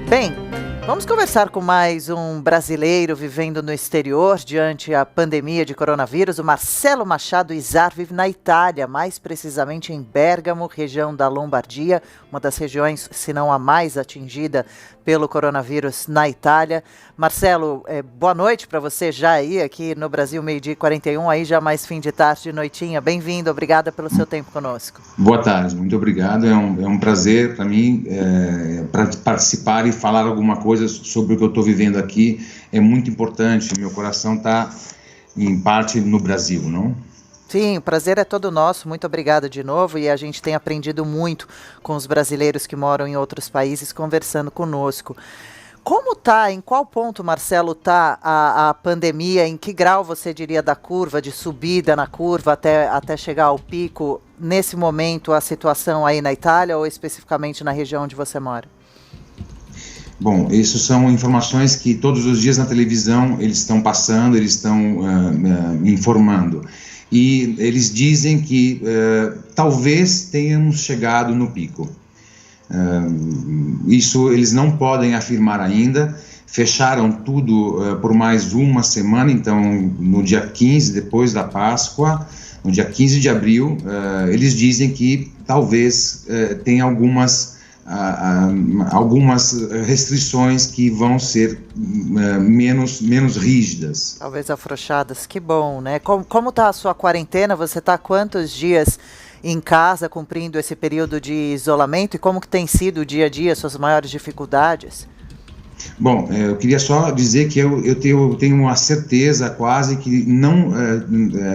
Bem, vamos conversar com mais um brasileiro vivendo no exterior diante a pandemia de coronavírus. O Marcelo Machado Izar vive na Itália, mais precisamente em Bérgamo, região da Lombardia, uma das regiões, se não a mais atingida pelo coronavírus na Itália. Marcelo, boa noite para você já aí, aqui no Brasil, 12h41, aí já mais fim de tarde, noitinha. Bem-vindo, obrigada pelo seu tempo conosco. Boa tarde, muito obrigado. É um prazer para mim participar e falar alguma coisa sobre o que eu estou vivendo aqui. É muito importante, meu coração está em parte no Brasil, não? Sim, o prazer é todo nosso, muito obrigada de novo, e a gente tem aprendido muito com os brasileiros que moram em outros países conversando conosco. Como está, em qual ponto, Marcelo, está a pandemia, em que grau você diria da curva, de subida na curva até chegar ao pico, nesse momento, a situação aí na Itália ou especificamente na região onde você mora? Bom, isso são informações que todos os dias na televisão eles estão passando, eles estão informando. E eles dizem que talvez tenhamos chegado no pico. Isso eles não podem afirmar ainda. Fecharam tudo por mais uma semana, então no dia 15, depois da Páscoa, no dia 15 de abril, eles dizem que talvez tenha algumas restrições que vão ser menos rígidas. Talvez afrouxadas, que bom, né? Como está a sua quarentena? Você está há quantos dias em casa cumprindo esse período de isolamento e como que tem sido o dia a dia, suas maiores dificuldades? Bom, eu queria só dizer que eu tenho uma certeza quase que não,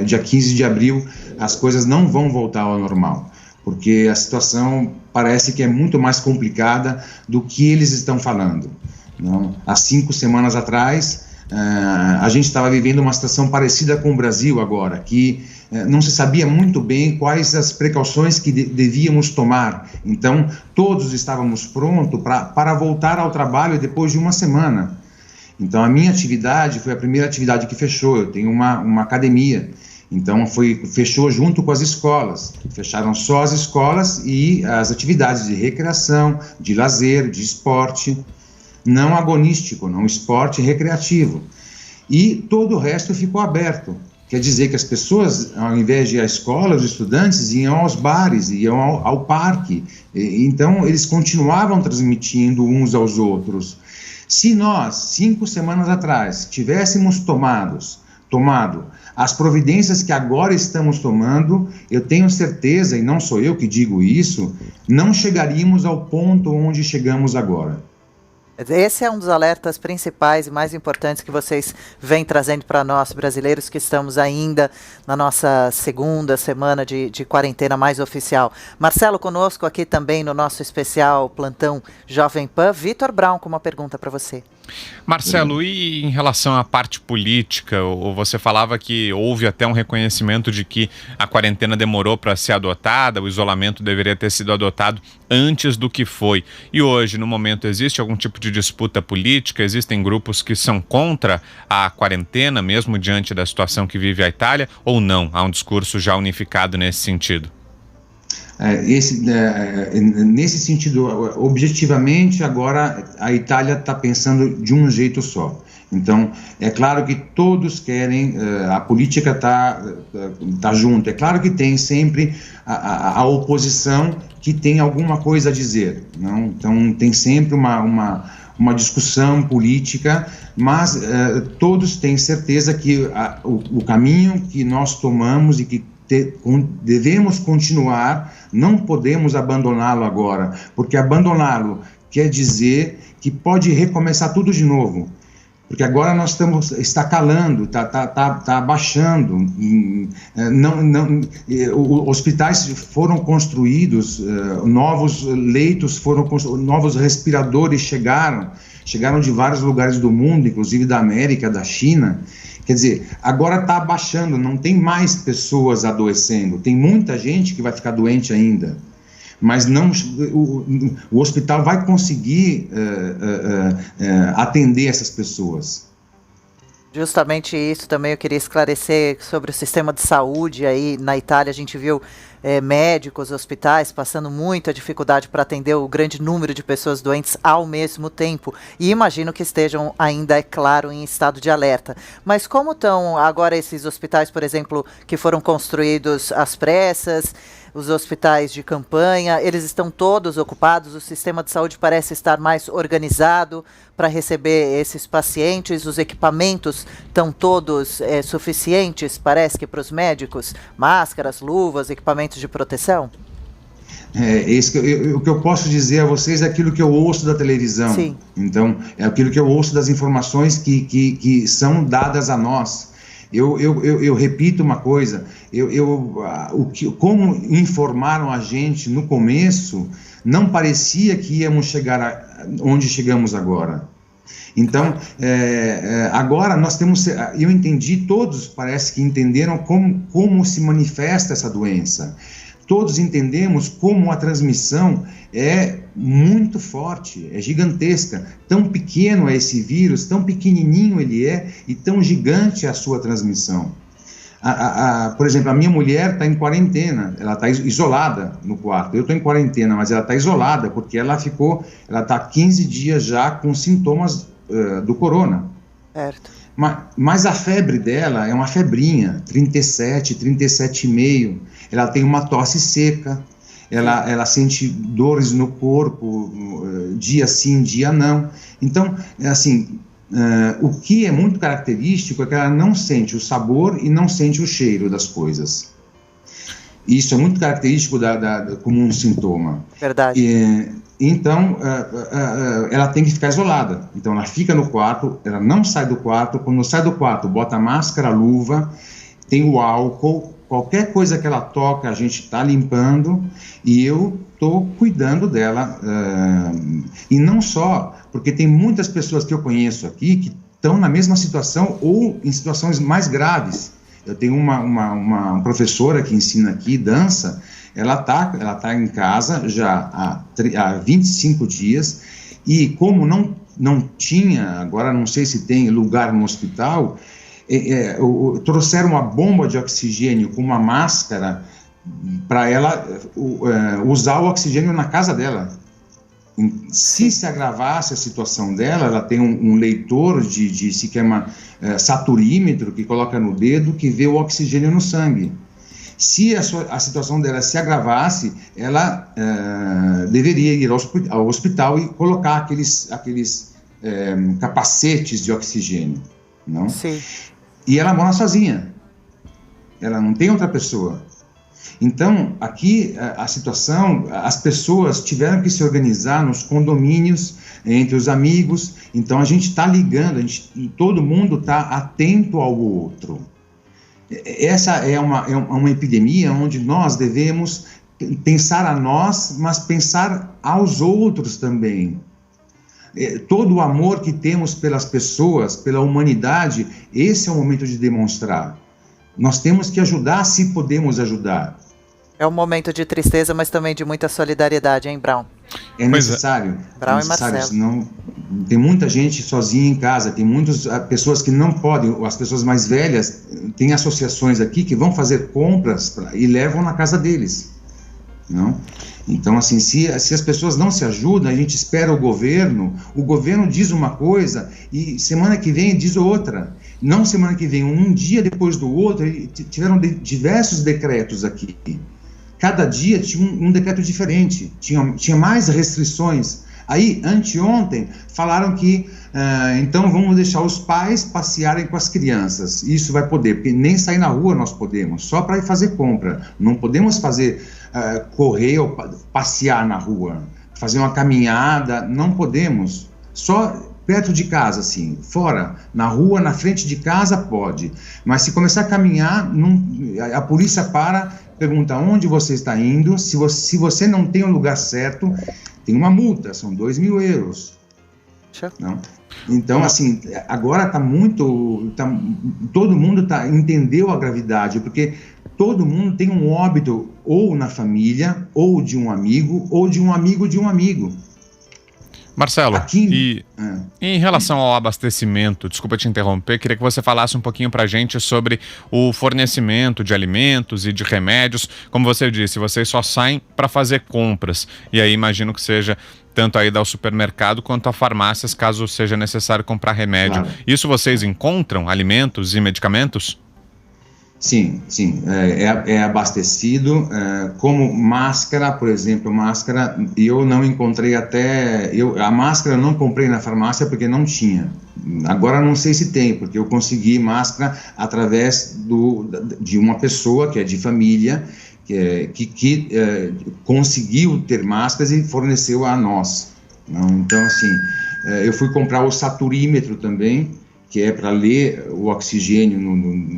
dia 15 de abril as coisas não vão voltar ao normal, porque a situação parece que é muito mais complicada do que eles estão falando. Não? Há 5 semanas atrás, a gente estava vivendo uma situação parecida com o Brasil agora, que não se sabia muito bem quais as precauções que devíamos tomar. Então, todos estávamos prontos para voltar ao trabalho depois de uma semana. Então, a minha atividade foi a primeira atividade que fechou. Eu tenho uma academia. Então, fechou junto com as escolas. Fecharam só as escolas e as atividades de recreação, de lazer, de esporte, não agonístico, não esporte recreativo. E todo o resto ficou aberto. Quer dizer que as pessoas, ao invés de ir à escola, os estudantes iam aos bares, iam ao parque. Então, eles continuavam transmitindo uns aos outros. Se nós, 5 semanas atrás, tivéssemos tomado as providências que agora estamos tomando, eu tenho certeza, e não sou eu que digo isso, não chegaríamos ao ponto onde chegamos agora. Esse é um dos alertas principais e mais importantes que vocês vêm trazendo para nós, brasileiros, que estamos ainda na nossa segunda semana de quarentena mais oficial. Marcelo, conosco aqui também no nosso especial Plantão Jovem Pan, Vitor Brown com uma pergunta para você. Marcelo, e em relação à parte política, você falava que houve até um reconhecimento de que a quarentena demorou para ser adotada, o isolamento deveria ter sido adotado antes do que foi. E hoje, no momento, existe algum tipo de disputa política? Existem grupos que são contra a quarentena, mesmo diante da situação que vive a Itália, ou não? Há um discurso já unificado nesse sentido? Nesse sentido, objetivamente, agora a Itália está pensando de um jeito só. Então, é claro que todos querem, a política tá junto. É claro que tem sempre a oposição que tem alguma coisa a dizer. Não? Então, tem sempre uma discussão política, mas todos têm certeza que o caminho que nós tomamos e que devemos continuar, não podemos abandoná-lo agora, porque abandoná-lo quer dizer que pode recomeçar tudo de novo, porque agora nós está calando, está abaixando, hospitais foram construídos, novos leitos foram construídos, novos respiradores chegaram de vários lugares do mundo, inclusive da América, da China. Quer dizer, agora está abaixando, não tem mais pessoas adoecendo, tem muita gente que vai ficar doente ainda, mas não, o hospital vai conseguir atender essas pessoas. Justamente isso também eu queria esclarecer sobre o sistema de saúde aí na Itália. A gente viu médicos, hospitais passando muita dificuldade para atender o grande número de pessoas doentes ao mesmo tempo. E imagino que estejam ainda, é claro, em estado de alerta. Mas como estão agora esses hospitais, por exemplo, que foram construídos às pressas, os hospitais de campanha, eles estão todos ocupados, o sistema de saúde parece estar mais organizado para receber esses pacientes, os equipamentos estão todos suficientes, parece que para os médicos, máscaras, luvas, equipamentos de proteção? O que eu posso dizer a vocês é aquilo que eu ouço da televisão. Sim. Então, é aquilo que eu ouço das informações que são dadas a nós. Eu repito uma coisa, como informaram a gente no começo, não parecia que íamos chegar onde chegamos agora. Então, agora nós temos, eu entendi, todos parece que entenderam como se manifesta essa doença. Todos entendemos como a transmissão é muito forte, é gigantesca. Tão pequeno é esse vírus, tão pequenininho ele é e tão gigante é a sua transmissão. Por exemplo, a minha mulher está em quarentena, ela está isolada no quarto. Eu estou em quarentena, mas ela está isolada porque ela está 15 dias já com sintomas do corona. Certo. Mas a febre dela é uma febrinha, 37, 37,5. Ela tem uma tosse seca, ela sente dores no corpo, dia sim, dia não. Então, assim, o que é muito característico é que ela não sente o sabor e não sente o cheiro das coisas. Isso é muito característico como um sintoma. Verdade. Então, ela tem que ficar isolada. Então, ela fica no quarto, ela não sai do quarto. Quando sai do quarto, bota a máscara, a luva, tem o álcool. Qualquer coisa que ela toca, a gente está limpando. E eu estou cuidando dela. E não só, porque tem muitas pessoas que eu conheço aqui que estão na mesma situação ou em situações mais graves. Eu tenho uma professora que ensina aqui dança. Ela tá em casa já há 25 dias e como não tinha, agora não sei se tem lugar no hospital, trouxeram uma bomba de oxigênio com uma máscara para ela usar o oxigênio na casa dela. Se agravasse a situação dela, ela tem um leitor se chama saturímetro, que coloca no dedo, que vê o oxigênio no sangue. Se a situação dela se agravasse, ela deveria ir ao hospital e colocar aqueles capacetes de oxigênio, não? Sim. E ela mora sozinha, ela não tem outra pessoa. Então, aqui a situação, as pessoas tiveram que se organizar nos condomínios, entre os amigos. Então a gente está ligando, todo mundo está atento ao outro. Essa é uma epidemia onde nós devemos pensar a nós, mas pensar aos outros também. Todo o amor que temos pelas pessoas, pela humanidade, esse é o momento de demonstrar. Nós temos que ajudar se podemos ajudar. É um momento de tristeza, mas também de muita solidariedade, hein, Brown? É necessário. Brown é necessário, e Marcelo. Senão, tem muita gente sozinha em casa, tem muitas pessoas que não podem, as pessoas mais velhas, tem associações aqui que vão fazer compras e levam na casa deles. Não? Então, assim, se as pessoas não se ajudam, a gente espera o governo diz uma coisa e semana que vem diz outra. Não semana que vem, um dia depois do outro, tiveram diversos decretos aqui. Cada dia tinha um decreto diferente, tinha mais restrições. Aí, anteontem, falaram que, então, vamos deixar os pais passearem com as crianças. Isso vai poder, porque nem sair na rua nós podemos, só para ir fazer compra. Não podemos correr ou passear na rua, fazer uma caminhada, não podemos. Só perto de casa, assim, fora, na rua, na frente de casa, pode. Mas se começar a caminhar, a polícia pergunta onde você está indo. Se você não tem o lugar certo, tem uma multa, são 2.000 euros. Não? Então, assim, agora todo mundo entendeu a gravidade, porque todo mundo tem um óbito ou na família, ou de um amigo de um amigo. Marcelo, Em relação ao abastecimento, desculpa te interromper, queria que você falasse um pouquinho para a gente sobre o fornecimento de alimentos e de remédios. Como você disse, vocês só saem para fazer compras, e aí imagino que seja tanto a ida ao supermercado quanto a farmácias, caso seja necessário comprar remédio. Claro. Isso vocês encontram, alimentos e medicamentos? Sim, é abastecido, como máscara, por exemplo, eu não encontrei a máscara eu não comprei na farmácia porque não tinha. Agora não sei se tem, porque eu consegui máscara através de uma pessoa que é de família, que conseguiu ter máscaras e forneceu a nós. Não? Então, assim, eu fui comprar o saturímetro também, que é para ler o oxigênio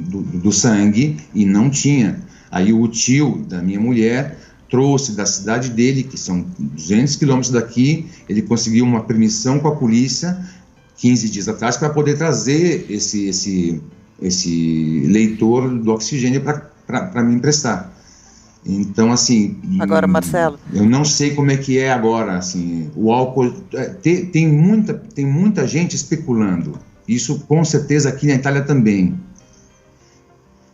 do sangue, e não tinha. Aí o tio da minha mulher trouxe da cidade dele, que são 200 quilômetros daqui, ele conseguiu uma permissão com a polícia 15 dias atrás para poder trazer esse leitor do oxigênio para me emprestar. Então, assim... Agora, Marcelo... Eu não sei como é que é agora, assim, o álcool... Tem muita gente especulando. Isso, com certeza, aqui na Itália também.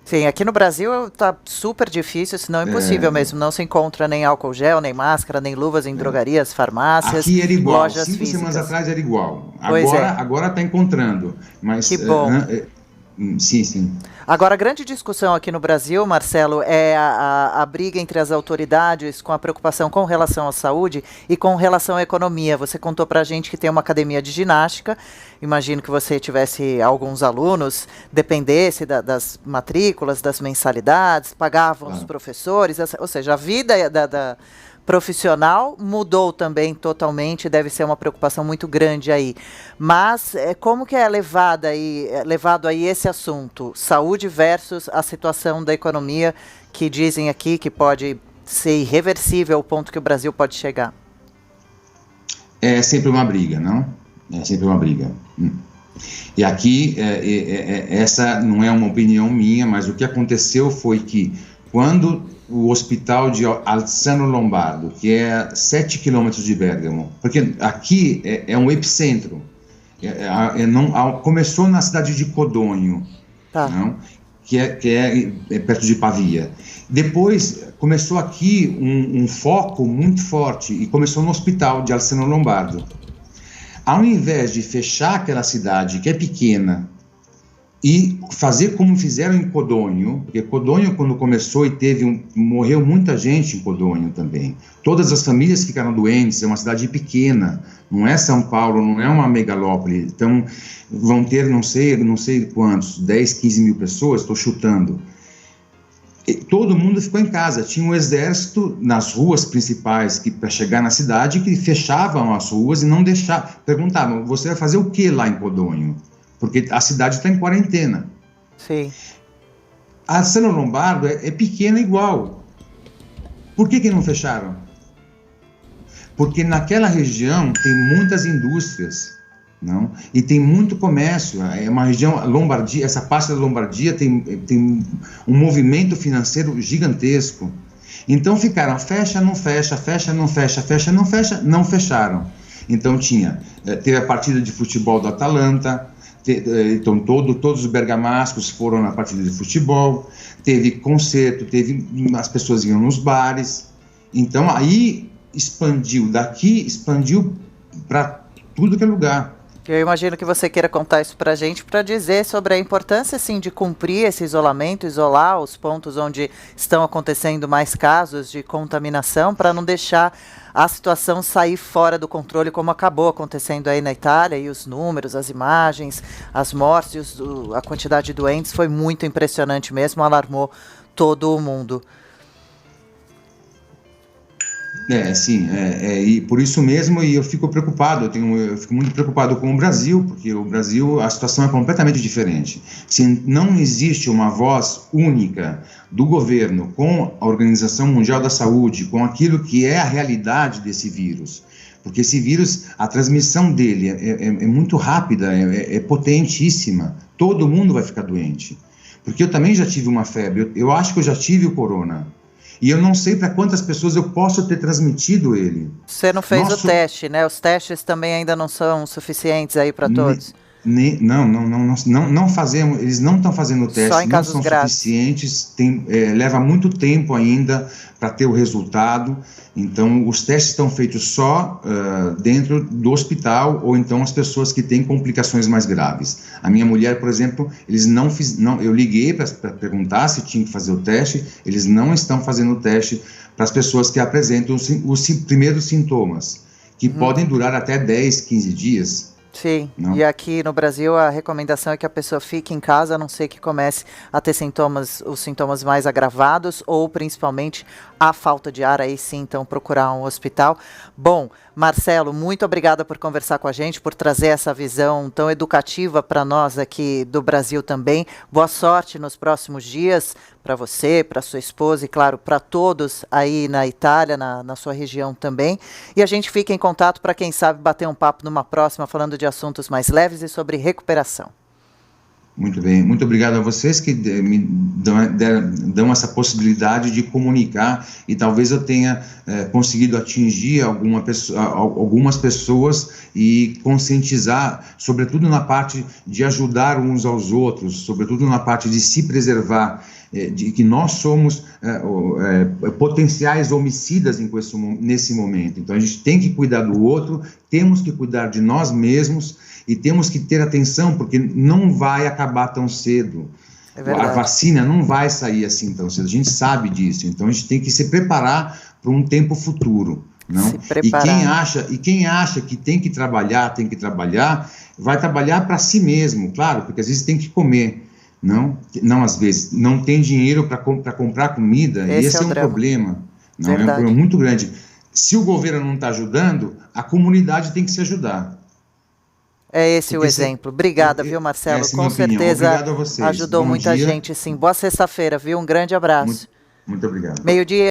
Sim, aqui no Brasil está super difícil, se não impossível mesmo. Não se encontra nem álcool gel, nem máscara, nem luvas em drogarias, farmácias, aqui era igual. lojas 5 físicas. semanas atrás era igual. Pois Agora está encontrando. Mas, que bom. Sim. Agora, a grande discussão aqui no Brasil, Marcelo, é a briga entre as autoridades com a preocupação com relação à saúde e com relação à economia. Você contou pra gente que tem uma academia de ginástica. Imagino que você tivesse alguns alunos, dependesse das matrículas, das mensalidades, pagavam os professores, ou seja, a vida da profissional mudou também totalmente, deve ser uma preocupação muito grande aí. Mas como que é levado aí esse assunto? Saúde versus a situação da economia, que dizem aqui que pode ser irreversível ao ponto que o Brasil pode chegar. É sempre uma briga, não? É sempre uma briga. E aqui, essa não é uma opinião minha, mas o que aconteceu foi que quando o hospital de Alzano Lombardo, que é 7 quilômetros de Bergamo, porque aqui é um epicentro, começou na cidade de Codogno, não? Que é perto de Pavia. Depois começou aqui um foco muito forte e começou no hospital de Alzano Lombardo. Ao invés de fechar aquela cidade que é pequena e fazer como fizeram em Codogno, porque Codogno, quando começou e morreu muita gente em Codogno também. Todas as famílias ficaram doentes, é uma cidade pequena, não é São Paulo, não é uma megalópole. Então, vão ter, não sei quantos, 10, 15 mil pessoas, estou chutando. E todo mundo ficou em casa, tinha um exército nas ruas principais, para chegar na cidade, que fechavam as ruas e não deixavam. Perguntavam, você vai fazer o que lá em Codogno? Porque a cidade está em quarentena. Sim. A Alzano Lombardo é pequena igual. Por que não fecharam? Porque naquela região tem muitas indústrias, não? E tem muito comércio. É uma região, Lombardia, essa parte da Lombardia tem um movimento financeiro gigantesco. Então ficaram, fecha, não fecha, fecha, não fecha, fecha, não fecha, não fecharam. Então teve a partida de futebol do Atalanta. Então todos os bergamascos foram na partida de futebol, teve concerto, as pessoas iam nos bares, então aí expandiu para tudo que é lugar. Eu imagino que você queira contar isso para a gente, para dizer sobre a importância, sim, de cumprir esse isolamento, isolar os pontos onde estão acontecendo mais casos de contaminação, para não deixar a situação sair fora do controle, como acabou acontecendo aí na Itália, e os números, as imagens, as mortes, a quantidade de doentes foi muito impressionante mesmo, alarmou todo o mundo. Sim, e por isso mesmo eu fico preocupado, eu fico muito preocupado com o Brasil, porque o Brasil, a situação é completamente diferente. Se não existe uma voz única do governo com a Organização Mundial da Saúde, com aquilo que é a realidade desse vírus, porque esse vírus, a transmissão dele é muito rápida, é potentíssima, todo mundo vai ficar doente. Porque eu também já tive uma febre, eu acho que eu já tive o corona. E eu não sei para quantas pessoas eu posso ter transmitido ele. Você não fez o teste, né? Os testes também ainda não são suficientes aí para todos. Não fazemos, eles não estão fazendo o teste, não são suficientes, leva muito tempo ainda para ter o resultado. Então, os testes estão feitos só dentro do hospital, ou então as pessoas que têm complicações mais graves. A minha mulher, por exemplo, eles eu liguei para perguntar se tinha que fazer o teste, eles não estão fazendo o teste para as pessoas que apresentam os primeiros sintomas, que podem durar até 10, 15 dias. Sim, e aqui no Brasil a recomendação é que a pessoa fique em casa, a não ser que comece a ter os sintomas mais agravados, ou principalmente a falta de ar, aí sim, então procurar um hospital. Bom, Marcelo, muito obrigada por conversar com a gente, por trazer essa visão tão educativa para nós aqui do Brasil também. Boa sorte nos próximos dias para você, para sua esposa e, claro, para todos aí na Itália, na sua região também. E a gente fica em contato para, quem sabe, bater um papo numa próxima, falando de assuntos mais leves e sobre recuperação. Muito bem, muito obrigado a vocês que me dão essa possibilidade de comunicar, e talvez eu tenha conseguido atingir algumas pessoas e conscientizar, sobretudo na parte de ajudar uns aos outros, sobretudo na parte de se preservar, de que nós somos potenciais homicidas nesse momento. Então a gente tem que cuidar do outro, temos que cuidar de nós mesmos, e temos que ter atenção, porque não vai acabar tão cedo. A vacina não vai sair assim tão cedo, a gente sabe disso. Então a gente tem que se preparar para um tempo futuro. Não? E quem acha que tem que trabalhar, vai trabalhar para si mesmo, claro, porque às vezes tem que comer. Não às vezes, não tem dinheiro para comprar comida, e esse é um problema. É um problema muito grande. Se o governo não está ajudando, a comunidade tem que se ajudar. É esse o exemplo. Obrigada, viu, Marcelo? Com certeza ajudou muita gente, sim. Boa sexta-feira, viu? Um grande abraço. Muito obrigado. Meio-dia.